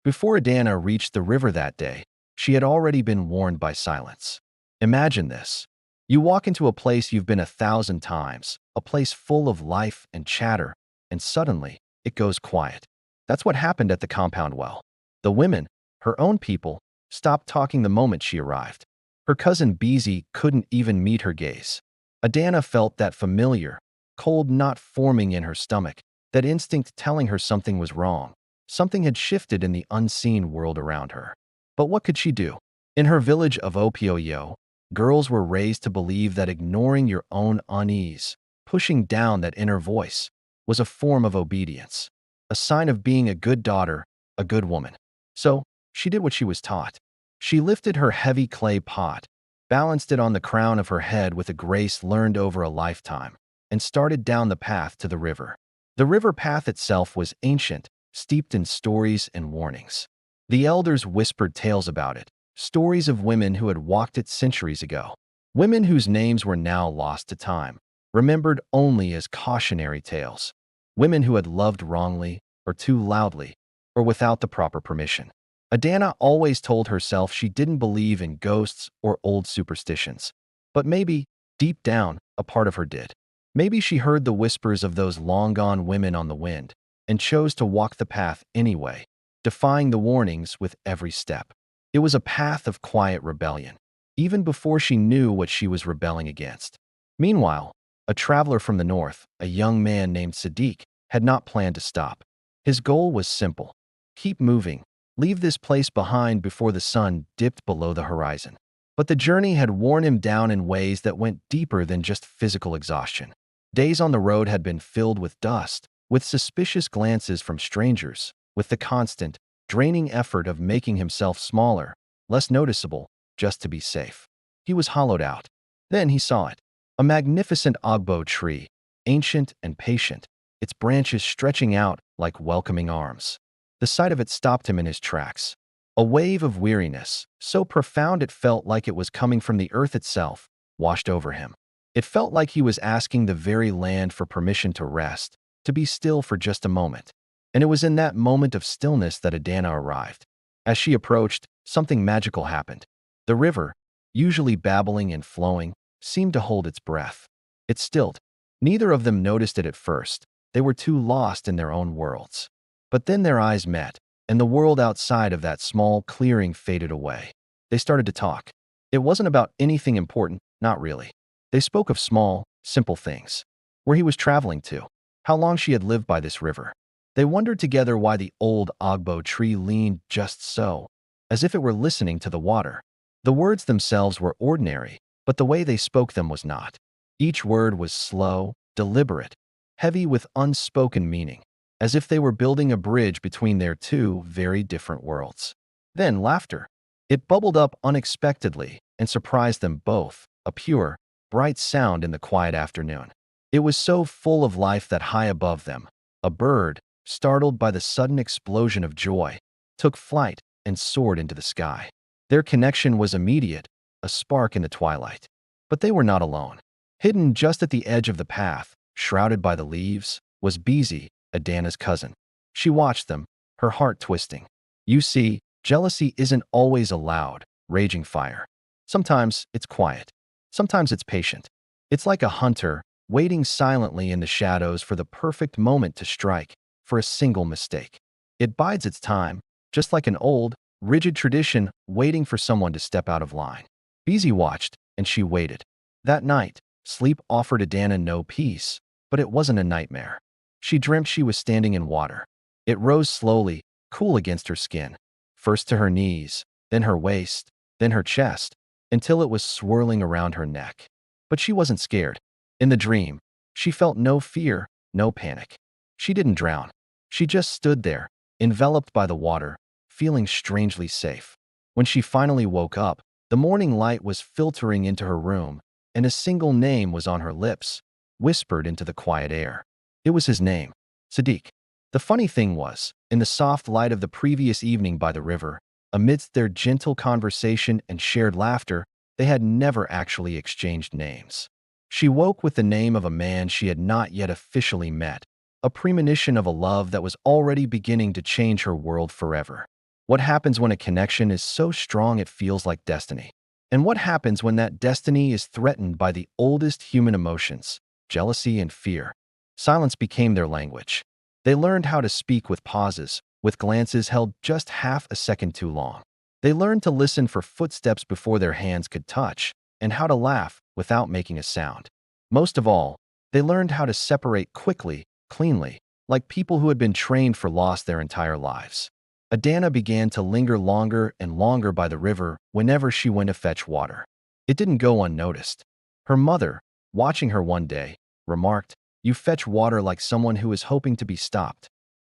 Before Adana reached the river that day, she had already been warned by silence. Imagine this. You walk into a place you've been 1,000 times, a place full of life and chatter, and suddenly, it goes quiet. That's what happened at the compound well. The women, her own people, stopped talking the moment she arrived. Her cousin Beezy couldn't even meet her gaze. Adana felt that familiar, cold knot forming in her stomach, that instinct telling her something was wrong. Something had shifted in the unseen world around her. But what could she do? In her village of Opioyo, girls were raised to believe that ignoring your own unease, pushing down that inner voice, was a form of obedience, a sign of being a good daughter, a good woman. So, she did what she was taught. She lifted her heavy clay pot, balanced it on the crown of her head with a grace learned over a lifetime, and started down the path to the river. The river path itself was ancient, steeped in stories and warnings. The elders whispered tales about it, stories of women who had walked it centuries ago, women whose names were now lost to time, remembered only as cautionary tales, women who had loved wrongly, or too loudly, or without the proper permission. Adana always told herself she didn't believe in ghosts or old superstitions. But maybe, deep down, a part of her did. Maybe she heard the whispers of those long-gone women on the wind and chose to walk the path anyway, defying the warnings with every step. It was a path of quiet rebellion, even before she knew what she was rebelling against. Meanwhile, a traveler from the north, a young man named Sadiq, had not planned to stop. His goal was simple: keep moving, leave this place behind before the sun dipped below the horizon. But the journey had worn him down in ways that went deeper than just physical exhaustion. Days on the road had been filled with dust, with suspicious glances from strangers, with the constant, draining effort of making himself smaller, less noticeable, just to be safe. He was hollowed out. Then he saw it. A magnificent ogbo tree, ancient and patient, its branches stretching out like welcoming arms. The sight of it stopped him in his tracks. A wave of weariness, so profound it felt like it was coming from the earth itself, washed over him. It felt like he was asking the very land for permission to rest, to be still for just a moment. And it was in that moment of stillness that Adana arrived. As she approached, something magical happened. The river, usually babbling and flowing, seemed to hold its breath. It stilled. Neither of them noticed it at first. They were too lost in their own worlds. But then their eyes met, and the world outside of that small clearing faded away. They started to talk. It wasn't about anything important, not really. They spoke of small, simple things. Where he was traveling to. How long she had lived by this river. They wondered together why the old ogbo tree leaned just so, as if it were listening to the water. The words themselves were ordinary, but the way they spoke them was not. Each word was slow, deliberate, heavy with unspoken meaning, as if they were building a bridge between their two very different worlds. Then laughter. It bubbled up unexpectedly and surprised them both, a pure, bright sound in the quiet afternoon. It was so full of life that high above them, a bird, startled by the sudden explosion of joy, took flight and soared into the sky. Their connection was immediate, a spark in the twilight. But they were not alone. Hidden just at the edge of the path, shrouded by the leaves, was Beezy, Adana's cousin. She watched them, her heart twisting. You see, jealousy isn't always a loud, raging fire. Sometimes it's quiet. Sometimes it's patient. It's like a hunter, waiting silently in the shadows for the perfect moment to strike, for a single mistake. It bides its time, just like an old, rigid tradition waiting for someone to step out of line. Beezy watched, and she waited. That night, sleep offered Adana no peace, but it wasn't a nightmare. She dreamt she was standing in water. It rose slowly, cool against her skin, first to her knees, then her waist, then her chest, until it was swirling around her neck. But she wasn't scared. In the dream, she felt no fear, no panic. She didn't drown. She just stood there, enveloped by the water, feeling strangely safe. When she finally woke up, the morning light was filtering into her room, and a single name was on her lips, whispered into the quiet air. It was his name, Sadiq. The funny thing was, in the soft light of the previous evening by the river, amidst their gentle conversation and shared laughter, they had never actually exchanged names. She woke with the name of a man she had not yet officially met, a premonition of a love that was already beginning to change her world forever. What happens when a connection is so strong it feels like destiny? And what happens when that destiny is threatened by the oldest human emotions, jealousy and fear? Silence became their language. They learned how to speak with pauses, with glances held just half a second too long. They learned to listen for footsteps before their hands could touch, and how to laugh without making a sound. Most of all, they learned how to separate quickly, cleanly, like people who had been trained for loss their entire lives. Adana began to linger longer and longer by the river whenever she went to fetch water. It didn't go unnoticed. Her mother, watching her one day, remarked, "You fetch water like someone who is hoping to be stopped."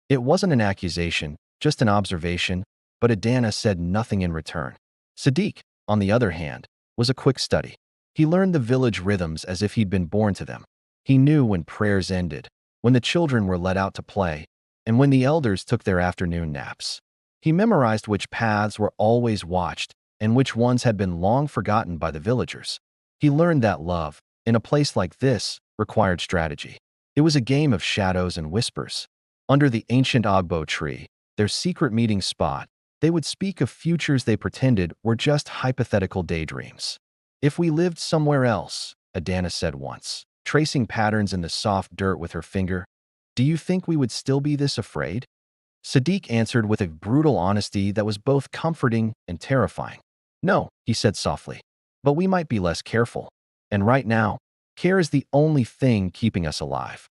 It wasn't an accusation, just an observation, but Adana said nothing in return. Sadiq, on the other hand, was a quick study. He learned the village rhythms as if he'd been born to them. He knew when prayers ended, when the children were let out to play, and when the elders took their afternoon naps. He memorized which paths were always watched and which ones had been long forgotten by the villagers. He learned that love, in a place like this, required strategy. It was a game of shadows and whispers. Under the ancient ogbo tree, their secret meeting spot, they would speak of futures they pretended were just hypothetical daydreams. "If we lived somewhere else," Adana said once, tracing patterns in the soft dirt with her finger, "do you think we would still be this afraid?" Sadiq answered with a brutal honesty that was both comforting and terrifying. "No," he said softly, "but we might be less careful. And right now, care is the only thing keeping us alive."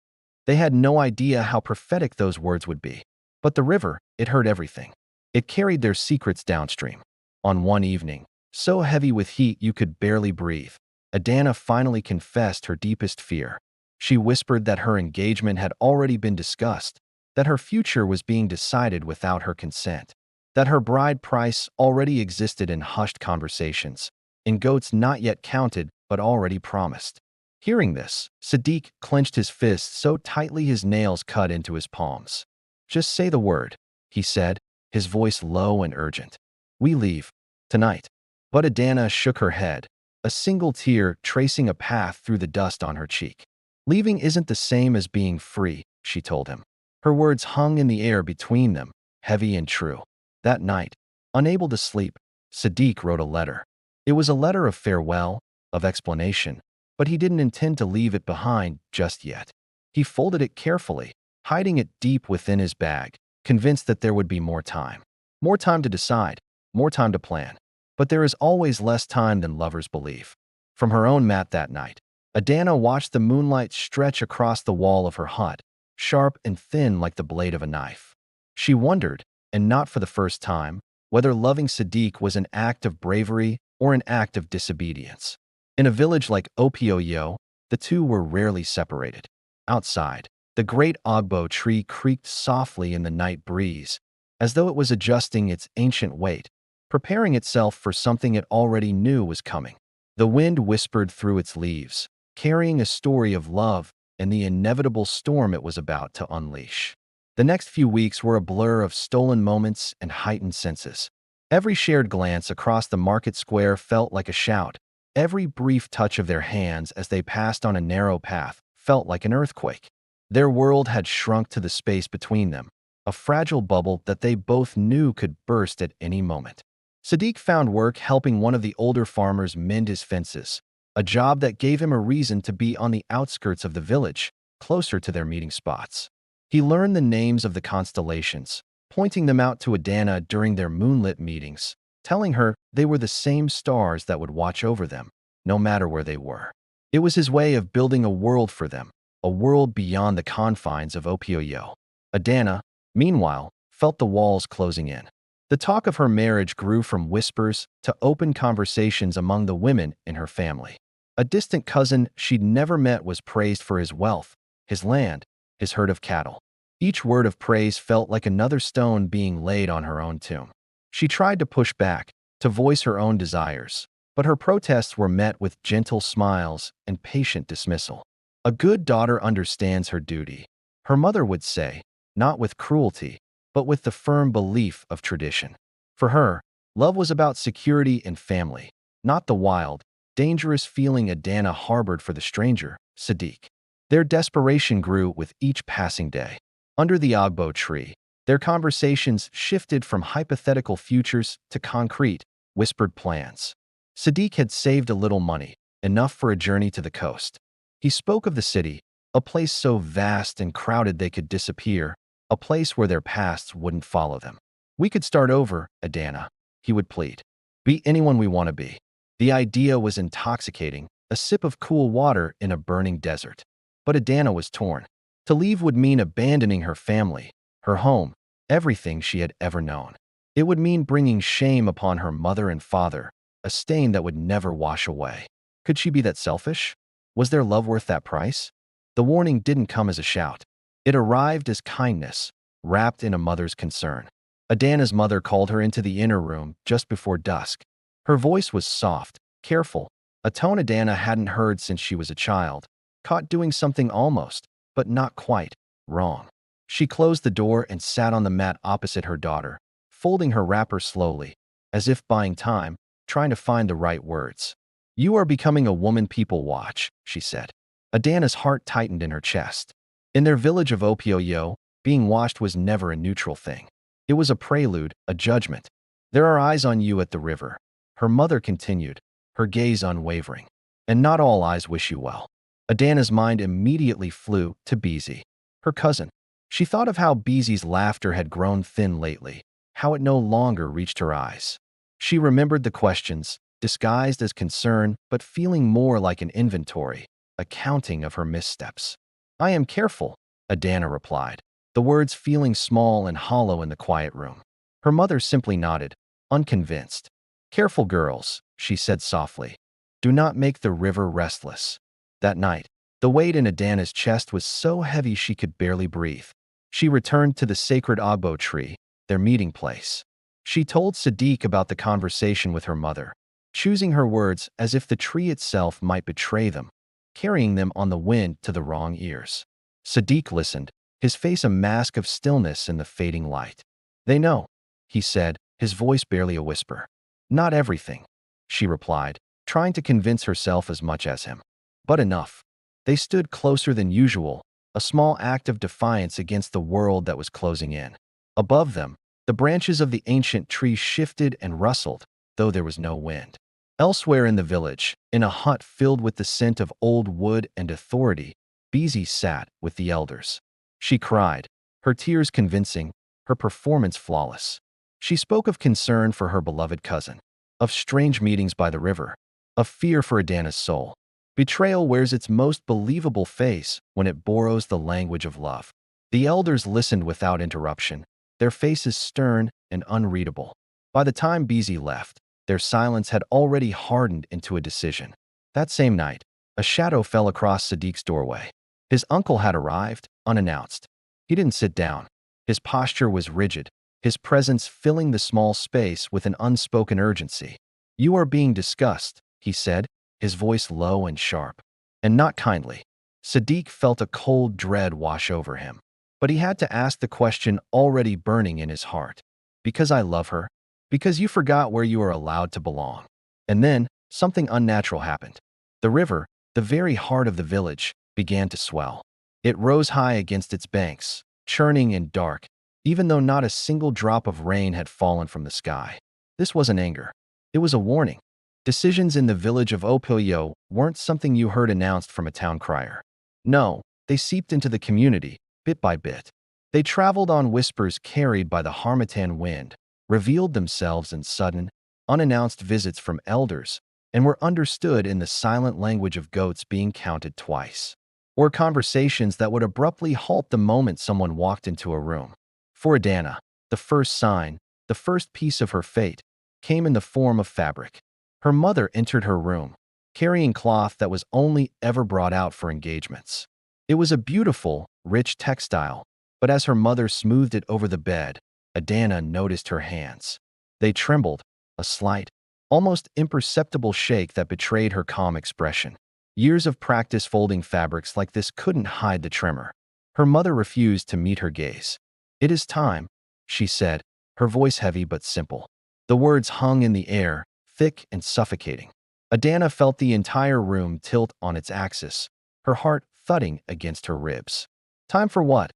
They had no idea how prophetic those words would be. But the river, it heard everything. It carried their secrets downstream. On one evening, so heavy with heat you could barely breathe, Adana finally confessed her deepest fear. She whispered that her engagement had already been discussed, that her future was being decided without her consent, that her bride price already existed in hushed conversations, in goats not yet counted but already promised. Hearing this, Sadiq clenched his fist so tightly his nails cut into his palms. "Just say the word," he said, his voice low and urgent. "We leave. Tonight." But Adana shook her head, a single tear tracing a path through the dust on her cheek. "Leaving isn't the same as being free," she told him. Her words hung in the air between them, heavy and true. That night, unable to sleep, Sadiq wrote a letter. It was a letter of farewell, of explanation, but he didn't intend to leave it behind just yet. He folded it carefully, hiding it deep within his bag, convinced that there would be more time. More time to decide, more time to plan. But there is always less time than lovers believe. From her own mat that night, Adana watched the moonlight stretch across the wall of her hut, sharp and thin like the blade of a knife. She wondered, and not for the first time, whether loving Sadiq was an act of bravery or an act of disobedience. In a village like Opioyo, the two were rarely separated. Outside, the great ogbo tree creaked softly in the night breeze, as though it was adjusting its ancient weight, preparing itself for something it already knew was coming. The wind whispered through its leaves, carrying a story of love and the inevitable storm it was about to unleash. The next few weeks were a blur of stolen moments and heightened senses. Every shared glance across the market square felt like a shout. Every brief touch of their hands as they passed on a narrow path felt like an earthquake. Their world had shrunk to the space between them, a fragile bubble that they both knew could burst at any moment. Sadiq found work helping one of the older farmers mend his fences, a job that gave him a reason to be on the outskirts of the village, closer to their meeting spots. He learned the names of the constellations, pointing them out to Adana during their moonlit meetings, telling her they were the same stars that would watch over them, no matter where they were. It was his way of building a world for them, a world beyond the confines of Opioyo. Adana, meanwhile, felt the walls closing in. The talk of her marriage grew from whispers to open conversations among the women in her family. A distant cousin she'd never met was praised for his wealth, his land, his herd of cattle. Each word of praise felt like another stone being laid on her own tomb. She tried to push back, to voice her own desires, but her protests were met with gentle smiles and patient dismissal. "A good daughter understands her duty," her mother would say, not with cruelty, but with the firm belief of tradition. For her, love was about security and family, not the wild, dangerous feeling Adana harbored for the stranger, Sadiq. Their desperation grew with each passing day. Under the ogbo tree, Their conversations shifted from hypothetical futures to concrete, whispered plans. Sadiq had saved a little money, enough for a journey to the coast. He spoke of the city, a place so vast and crowded they could disappear, a place where their pasts wouldn't follow them. We could start over, Adana, he would plead. Be anyone we want to be. The idea was intoxicating, a sip of cool water in a burning desert. But Adana was torn. To leave would mean abandoning her family, her home, everything she had ever known. It would mean bringing shame upon her mother and father, a stain that would never wash away. Could she be that selfish? Was their love worth that price? The warning didn't come as a shout. It arrived as kindness, wrapped in a mother's concern. Adana's mother called her into the inner room just before dusk. Her voice was soft, careful, a tone Adana hadn't heard since she was a child, caught doing something almost, but not quite, wrong. She closed the door and sat on the mat opposite her daughter, folding her wrapper slowly, as if buying time, trying to find the right words. You are becoming a woman people watch, she said. Adana's heart tightened in her chest. In their village of Opioyo, being watched was never a neutral thing. It was a prelude, a judgment. There are eyes on you at the river. Her mother continued, her gaze unwavering. And not all eyes wish you well. Adana's mind immediately flew to Beezy, her cousin. She thought of how Beezy's laughter had grown thin lately, how it no longer reached her eyes. She remembered the questions, disguised as concern but feeling more like an inventory, a counting of her missteps. I am careful, Adana replied, the words feeling small and hollow in the quiet room. Her mother simply nodded, unconvinced. Careful girls, she said softly. Do not make the river restless. That night, the weight in Adana's chest was so heavy she could barely breathe. She returned to the sacred agbo tree, their meeting place. She told Sadiq about the conversation with her mother, choosing her words as if the tree itself might betray them, carrying them on the wind to the wrong ears. Sadiq listened, his face a mask of stillness in the fading light. They know, he said, his voice barely a whisper. Not everything, she replied, trying to convince herself as much as him. But enough. They stood closer than usual, a small act of defiance against the world that was closing in. Above them, the branches of the ancient tree shifted and rustled, though there was no wind. Elsewhere in the village, in a hut filled with the scent of old wood and authority, Beezy sat with the elders. She cried, her tears convincing, her performance flawless. She spoke of concern for her beloved cousin, of strange meetings by the river, of fear for Adana's soul. Betrayal wears its most believable face when it borrows the language of love. The elders listened without interruption, their faces stern and unreadable. By the time Beezy left, their silence had already hardened into a decision. That same night, a shadow fell across Sadiq's doorway. His uncle had arrived, unannounced. He didn't sit down. His posture was rigid, his presence filling the small space with an unspoken urgency. You are being discussed, he said, his voice low and sharp. And not kindly. Sadiq felt a cold dread wash over him. But he had to ask the question already burning in his heart. Because I love her? Because you forgot where you are allowed to belong. And then, something unnatural happened. The river, the very heart of the village, began to swell. It rose high against its banks, churning and dark, even though not a single drop of rain had fallen from the sky. This wasn't anger. It was a warning. Decisions in the village of Opilio weren't something you heard announced from a town crier. No, they seeped into the community, bit by bit. They traveled on whispers carried by the harmattan wind, revealed themselves in sudden, unannounced visits from elders, and were understood in the silent language of goats being counted twice. Or conversations that would abruptly halt the moment someone walked into a room. For Adana, the first sign, the first piece of her fate, came in the form of fabric. Her mother entered her room, carrying cloth that was only ever brought out for engagements. It was a beautiful, rich textile, but as her mother smoothed it over the bed, Adana noticed her hands. They trembled, a slight, almost imperceptible shake that betrayed her calm expression. Years of practice folding fabrics like this couldn't hide the tremor. Her mother refused to meet her gaze. It is time, she said, her voice heavy but simple. The words hung in the air, thick and suffocating. Adana felt the entire room tilt on its axis, her heart thudding against her ribs. Time for what?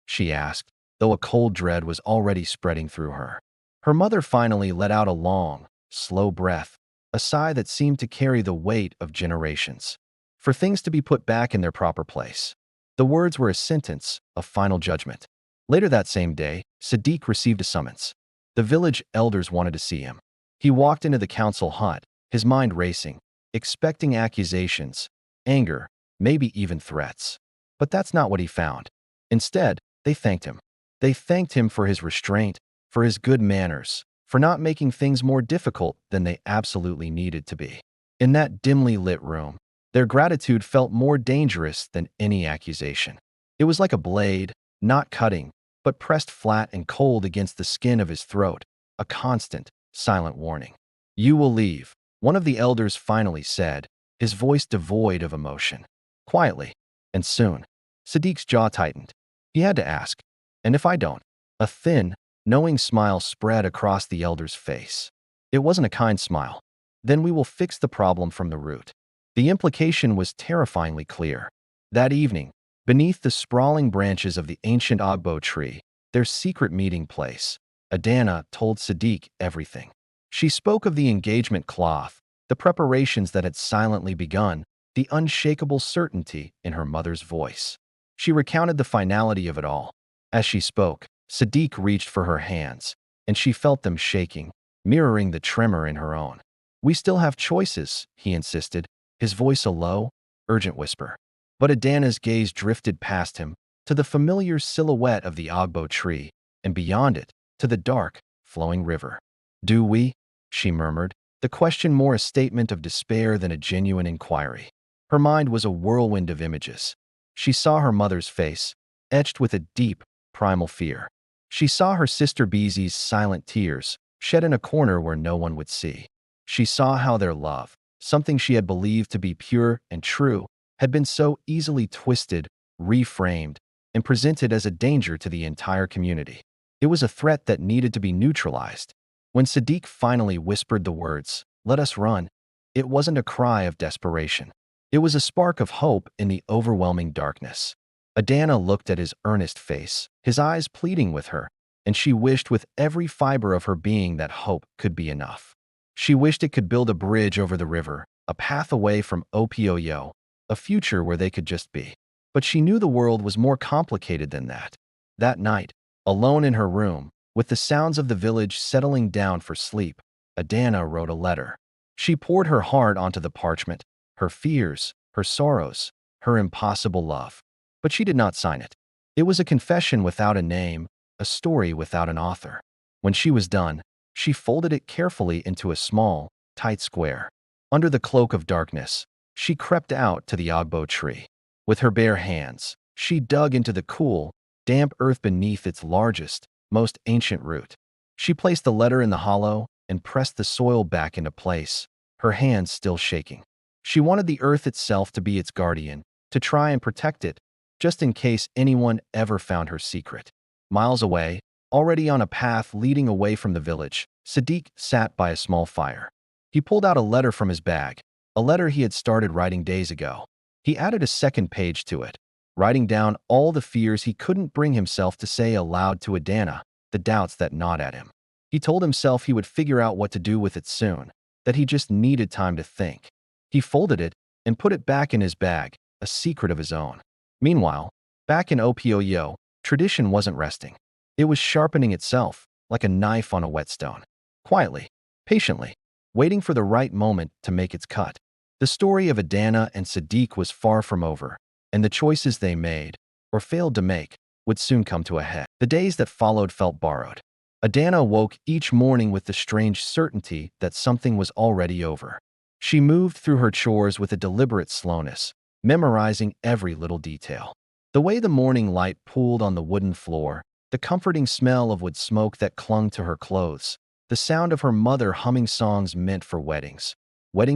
She asked, though a cold dread was already spreading through her. Her mother finally let out a long, slow breath, a sigh that seemed to carry the weight of generations. For things to be put back in their proper place. The words were a sentence of final judgment. Later that same day, Sadiq received a summons. The village elders wanted to see him. He walked into the council hut, his mind racing, expecting accusations, anger, maybe even threats. But that's not what he found. Instead, they thanked him. They thanked him for his restraint, for his good manners, for not making things more difficult than they absolutely needed to be. In that dimly lit room, their gratitude felt more dangerous than any accusation. It was like a blade, not cutting, but pressed flat and cold against the skin of his throat, a constant, silent warning. "You will leave," one of the elders finally said, his voice devoid of emotion. Quietly, and soon, Sadiq's jaw tightened. He had to ask, "And if I don't?" A thin, knowing smile spread across the elder's face. It wasn't a kind smile. "Then we will fix the problem from the root." The implication was terrifyingly clear. That evening, beneath the sprawling branches of the ancient ogbo tree, their secret meeting place, Adana told Sadiq everything. She spoke of the engagement cloth, the preparations that had silently begun, the unshakable certainty in her mother's voice. She recounted the finality of it all. As she spoke, Sadiq reached for her hands, and she felt them shaking, mirroring the tremor in her own. "We still have choices," he insisted, his voice a low, urgent whisper. But Adana's gaze drifted past him, to the familiar silhouette of the ogbo tree, and beyond it, to the dark, flowing river. "Do we?" she murmured, the question more a statement of despair than a genuine inquiry. Her mind was a whirlwind of images. She saw her mother's face, etched with a deep, primal fear. She saw her sister Beezy's silent tears, shed in a corner where no one would see. She saw how their love, something she had believed to be pure and true, had been so easily twisted, reframed, and presented as a danger to the entire community. It was a threat that needed to be neutralized. When Sadiq finally whispered the words, "Let us run," it wasn't a cry of desperation. It was a spark of hope in the overwhelming darkness. Adana looked at his earnest face, his eyes pleading with her, and she wished with every fiber of her being that hope could be enough. She wished it could build a bridge over the river, a path away from Opioyo, a future where they could just be. But she knew the world was more complicated than that. That night, alone in her room, with the sounds of the village settling down for sleep, Adana wrote a letter. She poured her heart onto the parchment, her fears, her sorrows, her impossible love. But she did not sign it. It was a confession without a name, a story without an author. When she was done, she folded it carefully into a small, tight square. Under the cloak of darkness, she crept out to the ogbo tree. With her bare hands, she dug into the cool, damp earth beneath its largest, most ancient root. She placed the letter in the hollow and pressed the soil back into place, her hands still shaking. She wanted the earth itself to be its guardian, to try and protect it, just in case anyone ever found her secret. Miles away, already on a path leading away from the village, Sadiq sat by a small fire. He pulled out a letter from his bag, a letter he had started writing days ago. He added a second page to it, writing down all the fears he couldn't bring himself to say aloud to Adana, the doubts that gnawed at him. He told himself he would figure out what to do with it soon, that he just needed time to think. He folded it and put it back in his bag, a secret of his own. Meanwhile, back in Opioyo, tradition wasn't resting. It was sharpening itself, like a knife on a whetstone. Quietly, patiently, waiting for the right moment to make its cut. The story of Adana and Sadiq was far from over, and the choices they made, or failed to make, would soon come to a head. The days that followed felt borrowed. Adana woke each morning with the strange certainty that something was already over. She moved through her chores with a deliberate slowness, memorizing every little detail. The way the morning light pooled on the wooden floor, the comforting smell of wood smoke that clung to her clothes, the sound of her mother humming songs meant for weddings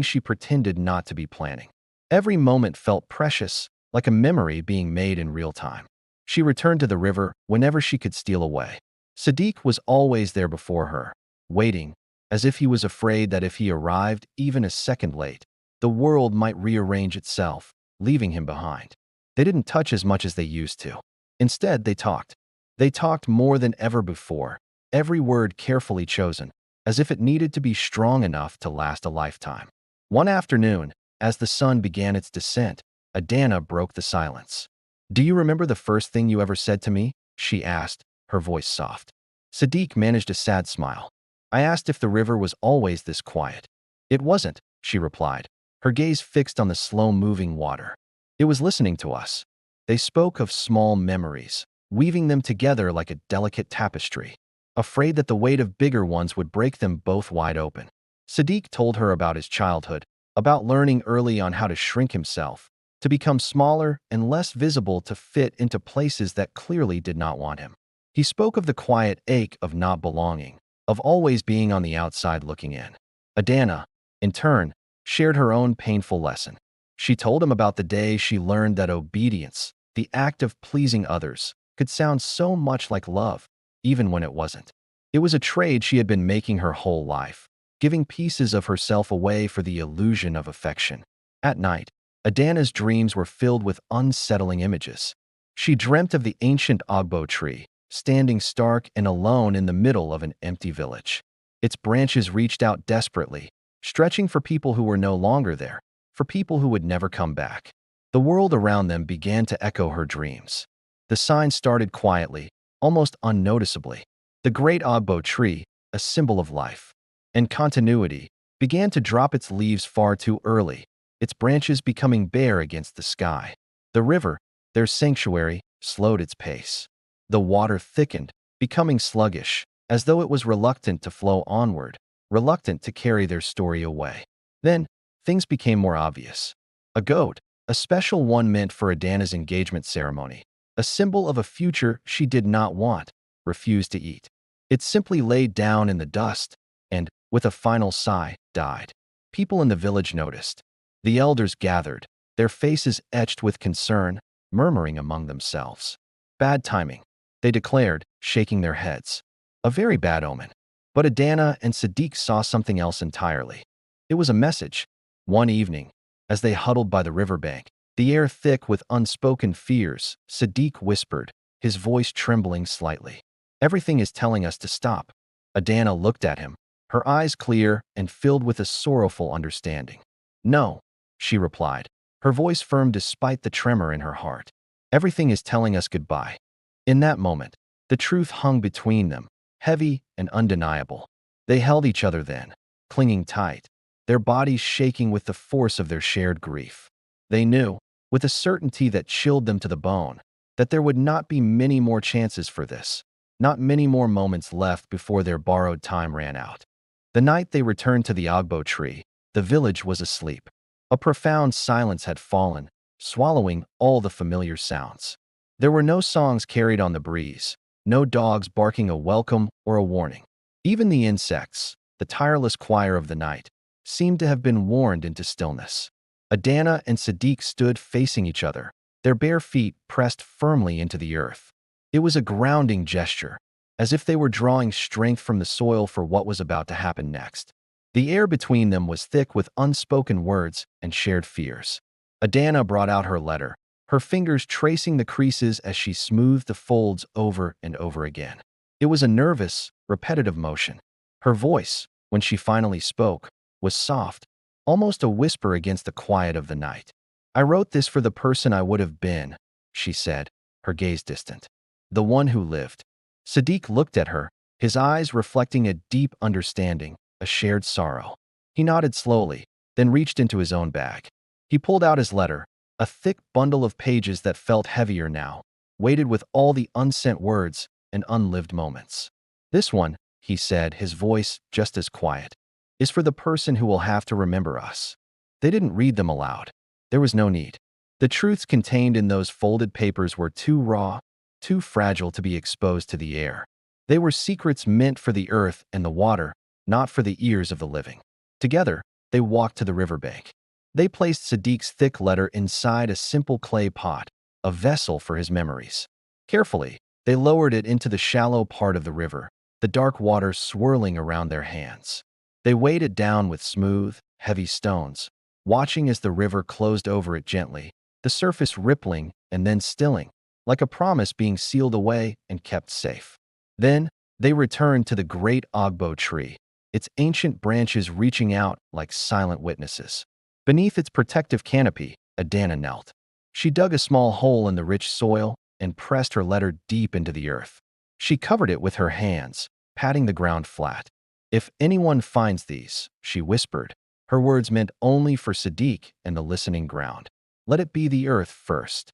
she pretended not to be planning. Every moment felt precious, like a memory being made in real time. She returned to the river whenever she could steal away. Sadiq was always there before her, waiting, as if he was afraid that if he arrived even a second late, the world might rearrange itself, leaving him behind. They didn't touch as much as they used to. Instead, they talked. They talked more than ever before, every word carefully chosen, as if it needed to be strong enough to last a lifetime. One afternoon, as the sun began its descent, Adana broke the silence. "Do you remember the first thing you ever said to me?" she asked, her voice soft. Sadiq managed a sad smile. "I asked if the river was always this quiet." "It wasn't," she replied, her gaze fixed on the slow-moving water. "It was listening to us." They spoke of small memories, weaving them together like a delicate tapestry, afraid that the weight of bigger ones would break them both wide open. Sadiq told her about his childhood, about learning early on how to shrink himself, to become smaller and less visible to fit into places that clearly did not want him. He spoke of the quiet ache of not belonging, of always being on the outside looking in. Adana, in turn, shared her own painful lesson. She told him about the day she learned that obedience, the act of pleasing others, could sound so much like love, even when it wasn't. It was a trade she had been making her whole life, giving pieces of herself away for the illusion of affection. At night, Adana's dreams were filled with unsettling images. She dreamt of the ancient ogbo tree, standing stark and alone in the middle of an empty village. Its branches reached out desperately, stretching for people who were no longer there, for people who would never come back. The world around them began to echo her dreams. The sign started quietly, almost unnoticeably. The great ogbo tree, a symbol of life and continuity, began to drop its leaves far too early, its branches becoming bare against the sky. The river, their sanctuary, slowed its pace. The water thickened, becoming sluggish, as though it was reluctant to flow onward, reluctant to carry their story away. Then, things became more obvious. A goat, a special one meant for Adana's engagement ceremony, a symbol of a future she did not want, refused to eat. It simply laid down in the dust and, with a final sigh, died. People in the village noticed. The elders gathered, their faces etched with concern, murmuring among themselves. "Bad timing," they declared, shaking their heads. "A very bad omen." But Adana and Sadiq saw something else entirely. It was a message. One evening, as they huddled by the riverbank, the air thick with unspoken fears, Sadiq whispered, his voice trembling slightly. "Everything is telling us to stop." Adana looked at him, her eyes clear and filled with a sorrowful understanding. "No," she replied, her voice firm despite the tremor in her heart. "Everything is telling us goodbye." In that moment, the truth hung between them, heavy and undeniable. They held each other then, clinging tight, their bodies shaking with the force of their shared grief. They knew, with a certainty that chilled them to the bone, that there would not be many more chances for this, not many more moments left before their borrowed time ran out. The night they returned to the ogbo tree, the village was asleep. A profound silence had fallen, swallowing all the familiar sounds. There were no songs carried on the breeze, no dogs barking a welcome or a warning. Even the insects, the tireless choir of the night, seemed to have been warned into stillness. Adana and Sadiq stood facing each other, their bare feet pressed firmly into the earth. It was a grounding gesture, as if they were drawing strength from the soil for what was about to happen next. The air between them was thick with unspoken words and shared fears. Adana brought out her letter, her fingers tracing the creases as she smoothed the folds over and over again. It was a nervous, repetitive motion. Her voice, when she finally spoke, was soft, almost a whisper against the quiet of the night. "I wrote this for the person I would have been," she said, her gaze distant. "The one who lived." Sadiq looked at her, his eyes reflecting a deep understanding, a shared sorrow. He nodded slowly, then reached into his own bag. He pulled out his letter, a thick bundle of pages that felt heavier now, weighted with all the unsent words and unlived moments. "This one," he said, his voice just as quiet, "is for the person who will have to remember us." They didn't read them aloud. There was no need. The truths contained in those folded papers were too raw, too fragile to be exposed to the air. They were secrets meant for the earth and the water, not for the ears of the living. Together, they walked to the riverbank. They placed Sadiq's thick letter inside a simple clay pot, a vessel for his memories. Carefully, they lowered it into the shallow part of the river, the dark water swirling around their hands. They weighed it down with smooth, heavy stones, watching as the river closed over it gently, the surface rippling and then stilling, like a promise being sealed away and kept safe. Then, they returned to the great ogbo tree, its ancient branches reaching out like silent witnesses. Beneath its protective canopy, Adana knelt. She dug a small hole in the rich soil and pressed her letter deep into the earth. She covered it with her hands, patting the ground flat. "If anyone finds these," she whispered, her words meant only for Sadiq and the listening ground, "let it be the earth first."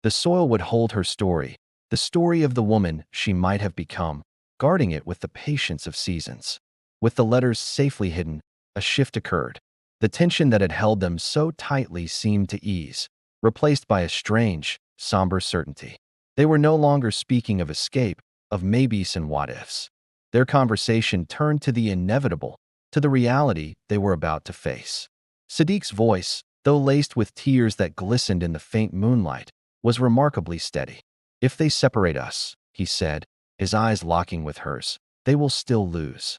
The soil would hold her story, the story of the woman she might have become, guarding it with the patience of seasons. With the letters safely hidden, a shift occurred. The tension that had held them so tightly seemed to ease, replaced by a strange, somber certainty. They were no longer speaking of escape, of maybes and what-ifs. Their conversation turned to the inevitable, to the reality they were about to face. Sadiq's voice, though laced with tears that glistened in the faint moonlight, was remarkably steady. "If they separate us," he said, his eyes locking with hers, "they will still lose."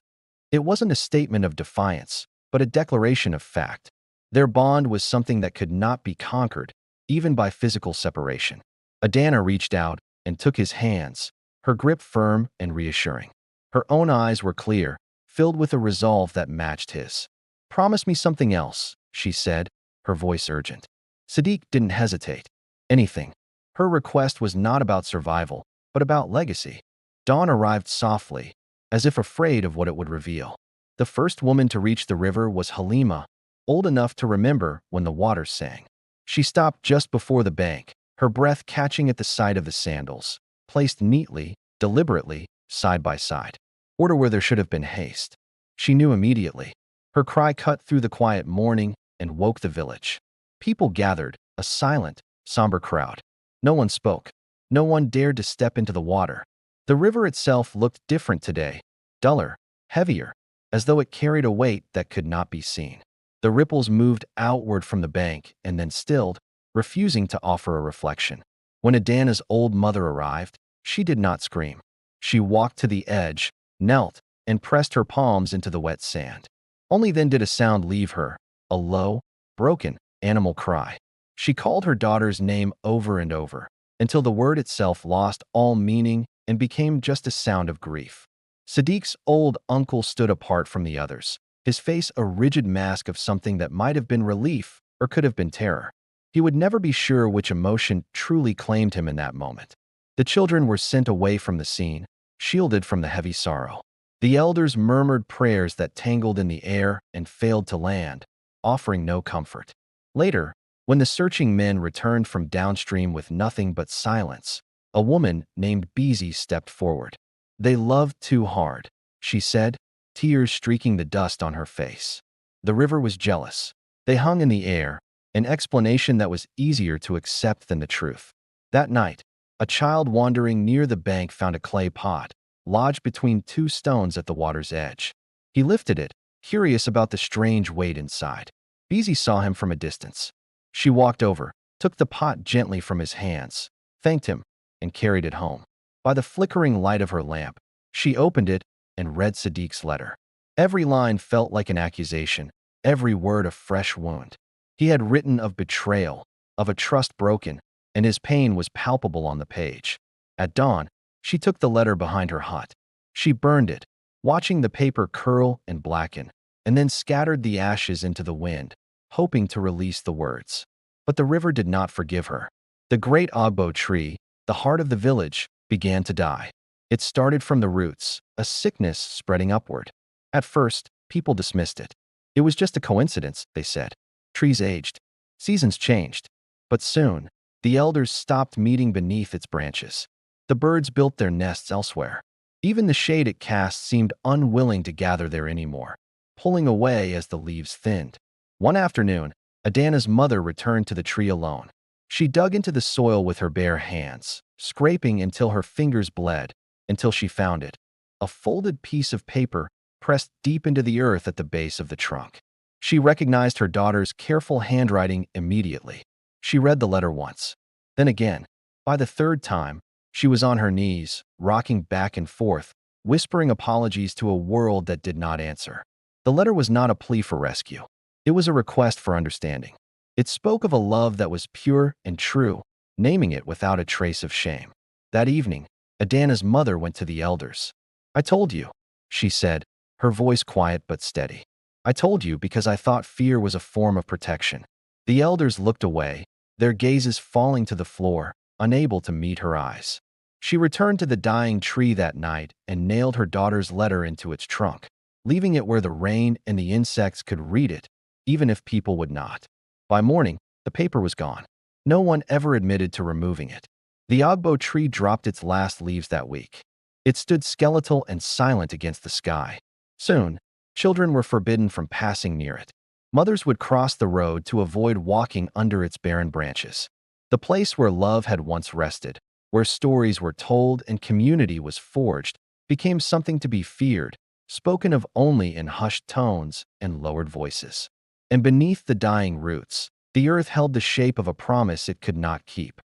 It wasn't a statement of defiance, but a declaration of fact. Their bond was something that could not be conquered, even by physical separation. Adana reached out and took his hands, her grip firm and reassuring. Her own eyes were clear, filled with a resolve that matched his. "Promise me something else," she said, her voice urgent. Sadiq didn't hesitate. Anything. Her request was not about survival, but about legacy. Dawn arrived softly, as if afraid of what it would reveal. The first woman to reach the river was Halima, old enough to remember when the water sang. She stopped just before the bank, her breath catching at the sight of the sandals, placed neatly, deliberately, side by side. Order where there should have been haste. She knew immediately. Her cry cut through the quiet morning and woke the village. People gathered, a silent, somber crowd. No one spoke. No one dared to step into the water. The river itself looked different today, duller, heavier, as though it carried a weight that could not be seen. The ripples moved outward from the bank and then stilled, refusing to offer a reflection. When Adana's old mother arrived, she did not scream. She walked to the edge, knelt, and pressed her palms into the wet sand. Only then did a sound leave her, a low, broken, animal cry. She called her daughter's name over and over, until the word itself lost all meaning and became just a sound of grief. Sadiq's old uncle stood apart from the others, his face a rigid mask of something that might have been relief or could have been terror. He would never be sure which emotion truly claimed him in that moment. The children were sent away from the scene, shielded from the heavy sorrow. The elders murmured prayers that tangled in the air and failed to land, offering no comfort. Later, when the searching men returned from downstream with nothing but silence, a woman named Beezy stepped forward. "They loved too hard," she said, tears streaking the dust on her face. The river was jealous. They hung in the air, an explanation that was easier to accept than the truth. That night, a child wandering near the bank found a clay pot, lodged between two stones at the water's edge. He lifted it, curious about the strange weight inside. Beezy saw him from a distance. She walked over, took the pot gently from his hands, thanked him, and carried it home. By the flickering light of her lamp, she opened it and read Sadiq's letter. Every line felt like an accusation, every word a fresh wound. He had written of betrayal, of a trust broken, and his pain was palpable on the page. At dawn, she took the letter behind her hut. She burned it, watching the paper curl and blacken, and then scattered the ashes into the wind, hoping to release the words. But the river did not forgive her. The great ogbo tree, the heart of the village, began to die. It started from the roots, a sickness spreading upward. At first, people dismissed it. It was just a coincidence, they said. Trees aged. Seasons changed. But soon, the elders stopped meeting beneath its branches. The birds built their nests elsewhere. Even the shade it cast seemed unwilling to gather there anymore, pulling away as the leaves thinned. One afternoon, Adana's mother returned to the tree alone. She dug into the soil with her bare hands, scraping until her fingers bled, until she found it, a folded piece of paper pressed deep into the earth at the base of the trunk. She recognized her daughter's careful handwriting immediately. She read the letter once, then again. By the third time, she was on her knees, rocking back and forth, whispering apologies to a world that did not answer. The letter was not a plea for rescue. It was a request for understanding. It spoke of a love that was pure and true, naming it without a trace of shame. That evening, Adana's mother went to the elders. "I told you," she said, her voice quiet but steady. "I told you because I thought fear was a form of protection." The elders looked away, their gazes falling to the floor, unable to meet her eyes. She returned to the dying tree that night and nailed her daughter's letter into its trunk, leaving it where the rain and the insects could read it, even if people would not. By morning, the paper was gone. No one ever admitted to removing it. The Ogbo tree dropped its last leaves that week. It stood skeletal and silent against the sky. Soon, children were forbidden from passing near it. Mothers would cross the road to avoid walking under its barren branches. The place where love had once rested, where stories were told and community was forged, became something to be feared, spoken of only in hushed tones and lowered voices. And beneath the dying roots, the earth held the shape of a promise it could not keep.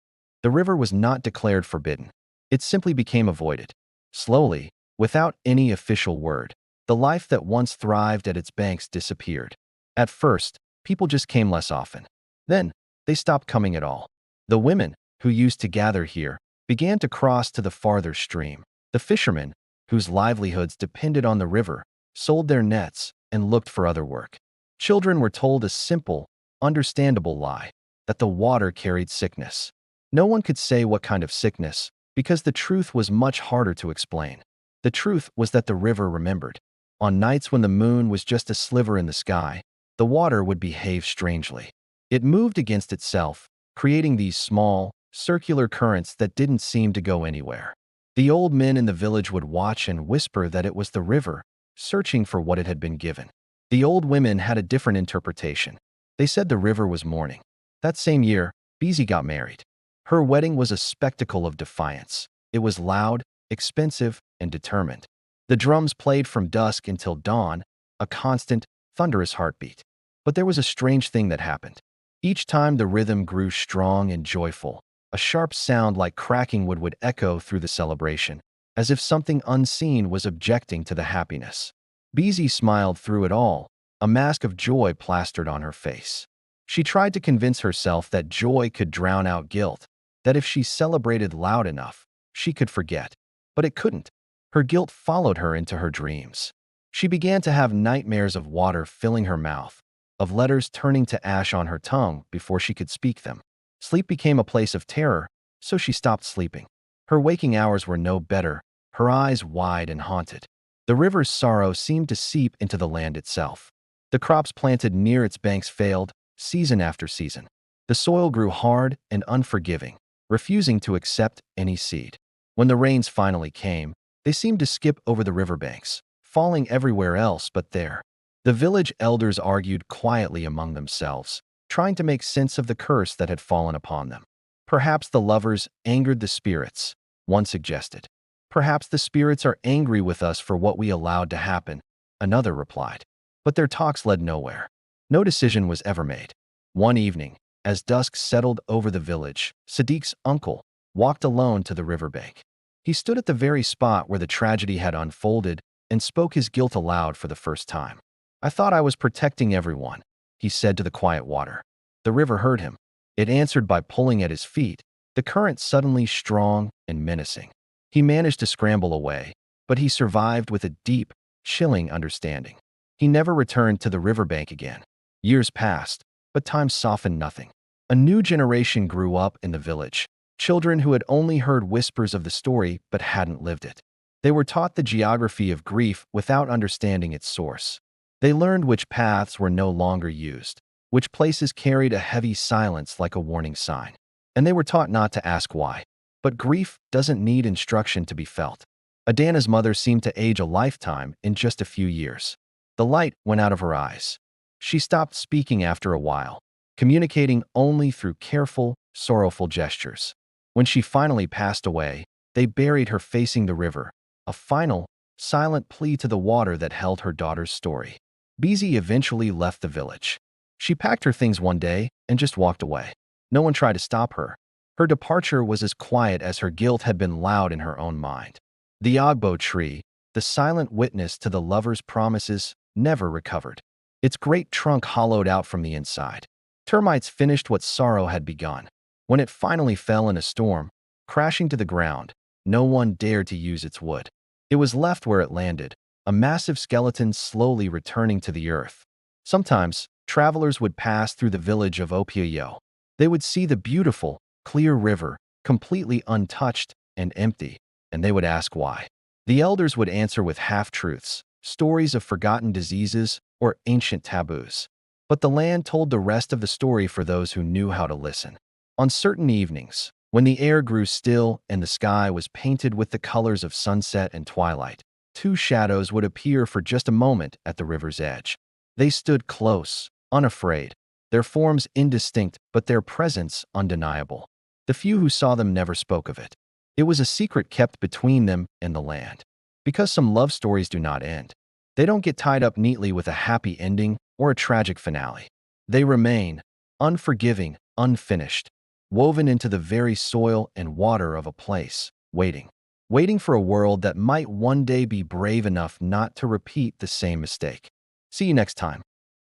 The river was not declared forbidden. It simply became avoided. Slowly, without any official word, the life that once thrived at its banks disappeared. At first, people just came less often. Then, they stopped coming at all. The women, who used to gather here, began to cross to the farther stream. The fishermen, whose livelihoods depended on the river, sold their nets and looked for other work. Children were told a simple, understandable lie, that the water carried sickness. No one could say what kind of sickness, because the truth was much harder to explain. The truth was that the river remembered. On nights when the moon was just a sliver in the sky, the water would behave strangely. It moved against itself, creating these small, circular currents that didn't seem to go anywhere. The old men in the village would watch and whisper that it was the river, searching for what it had been given. The old women had a different interpretation. They said the river was mourning. That same year, Beezy got married. Her wedding was a spectacle of defiance. It was loud, expensive, and determined. The drums played from dusk until dawn, a constant, thunderous heartbeat. But there was a strange thing that happened. Each time the rhythm grew strong and joyful, a sharp sound like cracking wood would echo through the celebration, as if something unseen was objecting to the happiness. Beezy smiled through it all, a mask of joy plastered on her face. She tried to convince herself that joy could drown out guilt, that if she celebrated loud enough, she could forget. But it couldn't. Her guilt followed her into her dreams. She began to have nightmares of water filling her mouth, of letters turning to ash on her tongue before she could speak them. Sleep became a place of terror, so she stopped sleeping. Her waking hours were no better, her eyes wide and haunted. The river's sorrow seemed to seep into the land itself. The crops planted near its banks failed, season after season. The soil grew hard and unforgiving, refusing to accept any seed. When the rains finally came, they seemed to skip over the riverbanks, falling everywhere else but there. The village elders argued quietly among themselves, trying to make sense of the curse that had fallen upon them. Perhaps the lovers angered the spirits, one suggested. Perhaps the spirits are angry with us for what we allowed to happen, another replied. But their talks led nowhere. No decision was ever made. One evening, as dusk settled over the village, Sadiq's uncle walked alone to the riverbank. He stood at the very spot where the tragedy had unfolded and spoke his guilt aloud for the first time. "I thought I was protecting everyone," he said to the quiet water. The river heard him. It answered by pulling at his feet, the current suddenly strong and menacing. He managed to scramble away, but he survived with a deep, chilling understanding. He never returned to the riverbank again. Years passed, but time softened nothing. A new generation grew up in the village, children who had only heard whispers of the story but hadn't lived it. They were taught the geography of grief without understanding its source. They learned which paths were no longer used, which places carried a heavy silence like a warning sign. And they were taught not to ask why. But grief doesn't need instruction to be felt. Adana's mother seemed to age a lifetime in just a few years. The light went out of her eyes. She stopped speaking after a while, communicating only through careful, sorrowful gestures. When she finally passed away, they buried her facing the river, a final, silent plea to the water that held her daughter's story. Beezy eventually left the village. She packed her things one day and just walked away. No one tried to stop her. Her departure was as quiet as her guilt had been loud in her own mind. The Ogbo tree, the silent witness to the lover's promises, never recovered. Its great trunk hollowed out from the inside. Termites finished what sorrow had begun. When it finally fell in a storm, crashing to the ground, no one dared to use its wood. It was left where it landed, a massive skeleton slowly returning to the earth. Sometimes, travelers would pass through the village of Opioyo. They would see the beautiful, clear river, completely untouched and empty, and they would ask why. The elders would answer with half-truths, stories of forgotten diseases, or ancient taboos. But the land told the rest of the story for those who knew how to listen. On certain evenings, when the air grew still and the sky was painted with the colors of sunset and twilight, two shadows would appear for just a moment at the river's edge. They stood close, unafraid, their forms indistinct but their presence undeniable. The few who saw them never spoke of it. It was a secret kept between them and the land. Because some love stories do not end. They don't get tied up neatly with a happy ending or a tragic finale. They remain unforgiving, unfinished, woven into the very soil and water of a place, waiting for a world that might one day be brave enough not to repeat the same mistake. See you next time.